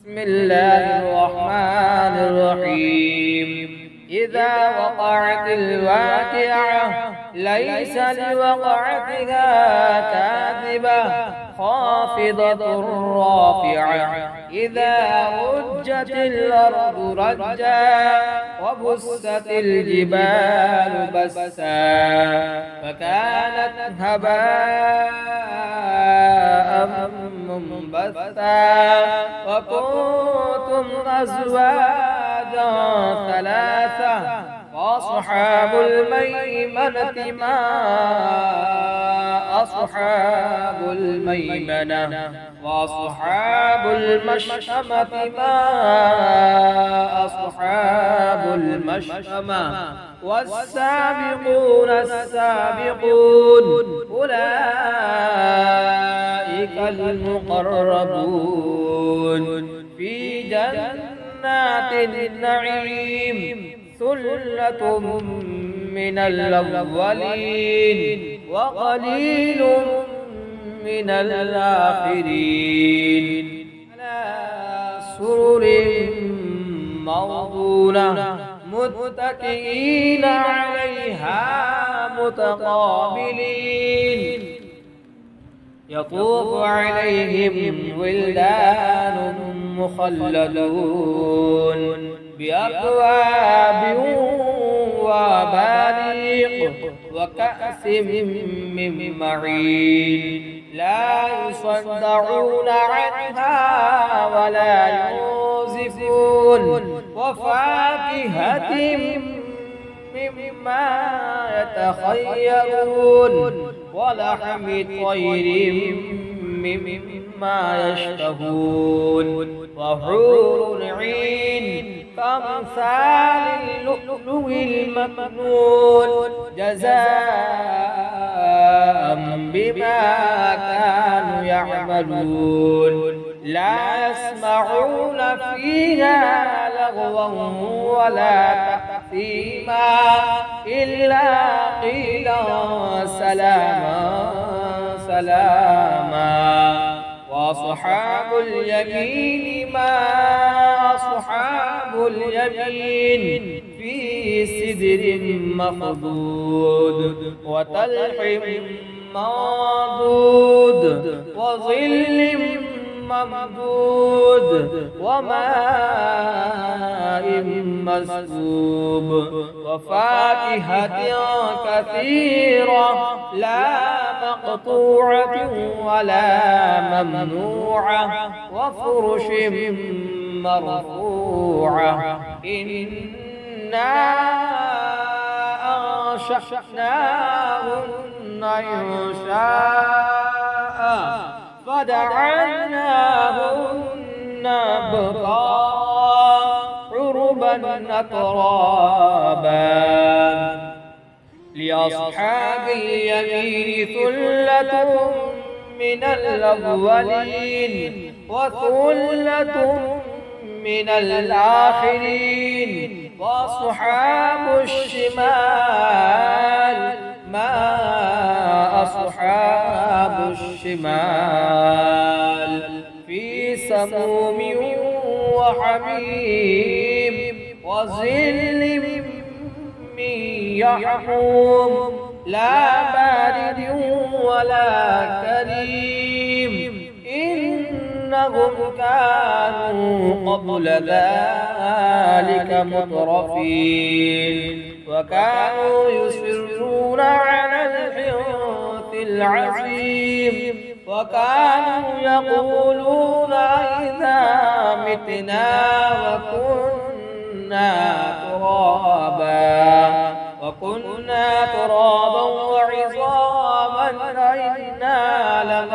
بسم الله الرحمن الرحيم. إذا وقعت الواقعة ليس لوقعتها كاذبة خافضة رافعة. إذا رجت الأرض رجا وبست الجبال بسا فكانت هباء منبثا وكنتم أزواجا ثلاثة وأصحاب الميمنة ما أصحاب الميمنة وأصحاب المشأمة ما أصحاب المشأمة والسابقون السابقون أولئك المقربون في جنات النعيم ثلة من الأولين وقليل من الآخرين على سرر موضونة متكئين عليها متقابلين يطوف عليهم ولدان مخلدون بأكواب وأباريق وكأس من معين لا يصدعون عنها ولا ينزفون وفاكهة مما يتخيرون ولحم طير مما يشتهون وحور عين كأمثال اللؤلؤ المكنون جزاء بما كانوا يعملون لا يسمعون فيها لغوا ولا تأثيما إلا قيلا سلاما سلاما. وأصحاب اليمين ما أصحاب اليمين في سدر مخضود وطلح منضود وظل ممدود وماء مسكوب وفاكهة كثيرة لا مقطوعة ولا ممنوعة وفرش مرفوعة إنا أنشأناهن إنشاء فدعوناهن بكارا عربا أترابا. لأصحاب اليمين ثلة من الأولين وثلة من الآخرين وأصحاب الشمال ما أصحاب الشمال في سموم وحميم وظل من يحموم لا بارد ولا كريم إنهم كانوا قبل ذلك مترفين وكانوا يصرون على الحنث العظيم وكانوا يقولون إذا متنا وكنا ترابا وعظاما أئنا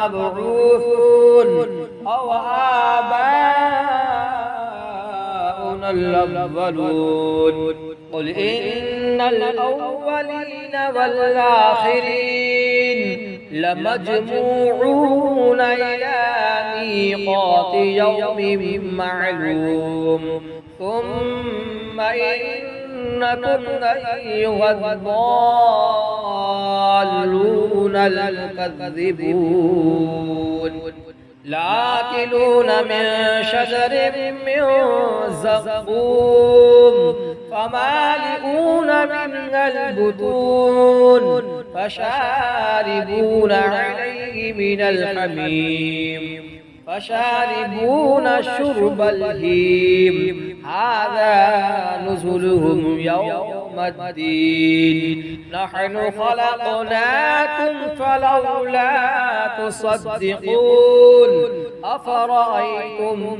لمبعوثون أو آباؤنا الأولون. قل إن الأولين والآخرين لمجموعون إلى ميقات يوم معلوم ثم إنكم أيها الضالون الكذبون. لآكلون من شجر من زقوم فمالئون منها البطون فشاربون عليه من الحميم فشاربون شرب الهيم هذا نزلهم يوم الدين نحن خلقناكم فلولا تصدقون أفرأيتم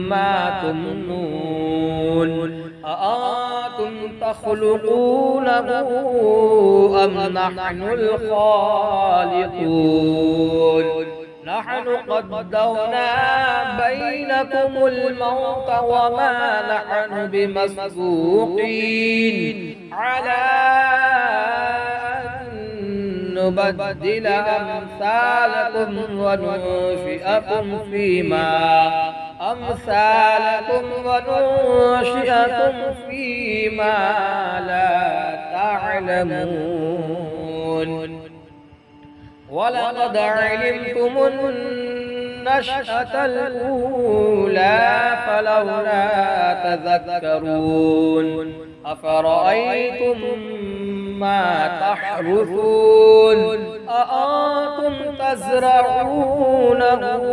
ما تمنون أأنتم تخلقونه أم نحن الخالقون نحن قدرنا بينكم الموت وما نحن بمسبوقين على أن نبدل أمثالكم وننشئكم فيما لا تعلمون ولقد علمتم النشأة الأولى فلولا تذكرون أفرأيتم ما تحرثون أأنتم تزرعونه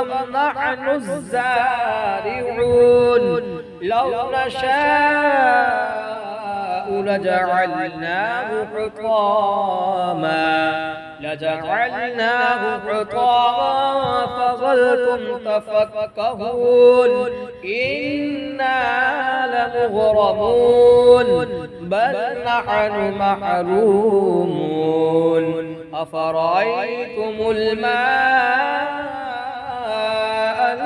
أم نحن الزارعون لو نشاء لجعلناه حطاما فظلتم تفكهون إنا لمغرمون بل نحن محرومون أفرأيتم الماء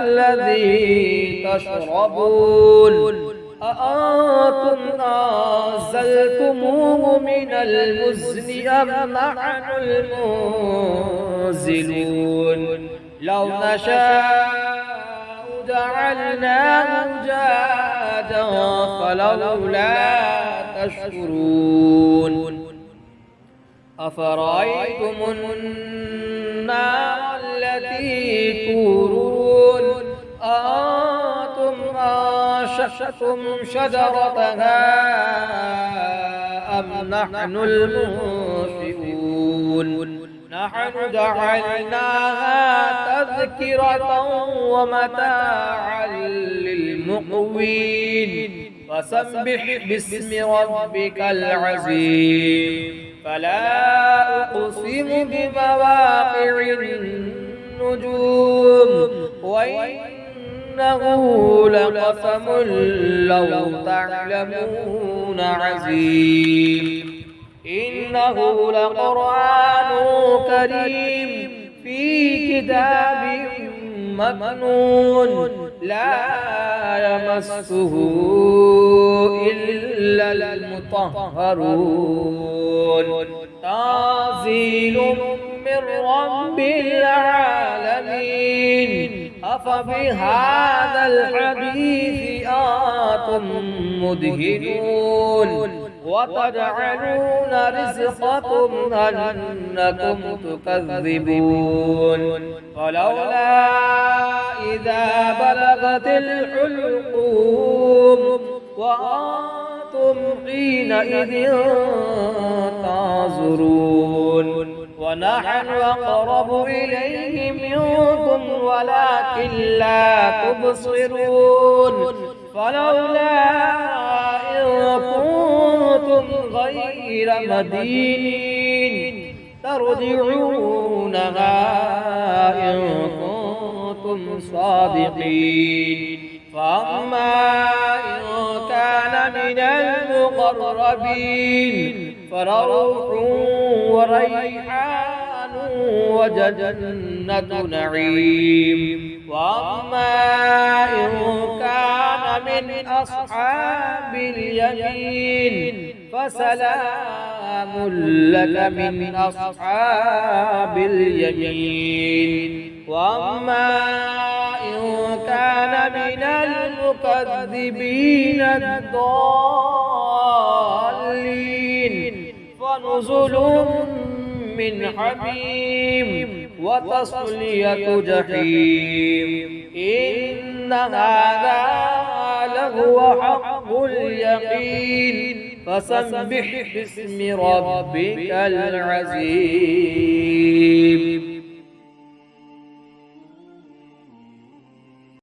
الذي تشربون أأنتم أنزلتموه من المزن أم نحن المنزلون لو نشاء جعلناه أجاجا فلولا تشكرون أفرأيتم النار التي تورون أأنتم أنشأتم شجرتها أم نحن المنشئون نحن جعلناها تذكرة ومتاعا للمقوين فسبح باسم ربك العظيم فلا أقسم بمواقع النجوم وإنه لقسم لو تعلمون عظيم إنه لقرآن كريم في كتاب مكنون لا يمسه إلا المطهرون تنزيل من رب العالمين أفبهذا الحديث أنتم مدهنون وتجعلون رزقكم أنكم تكذبون فلولا إذا بلغت الحلقوم وأنتم حينئذ تنظرون ونحن أقرب إليه منكم ولكن لا تبصرون فلولا إن كنتم غير مدينين ترجعونها إن كنتم صادقين فأما إن كان من المقربين فروح وريحان وجنة نعيم وأما إن كان من أصحاب اليمين فسلام لك من أصحاب اليمين وأما إن كان من المكذبين الضالين فنزل من حميم وتصلية جحيم إن هذا لهو حق اليقين فسبح باسم ربك العظيم.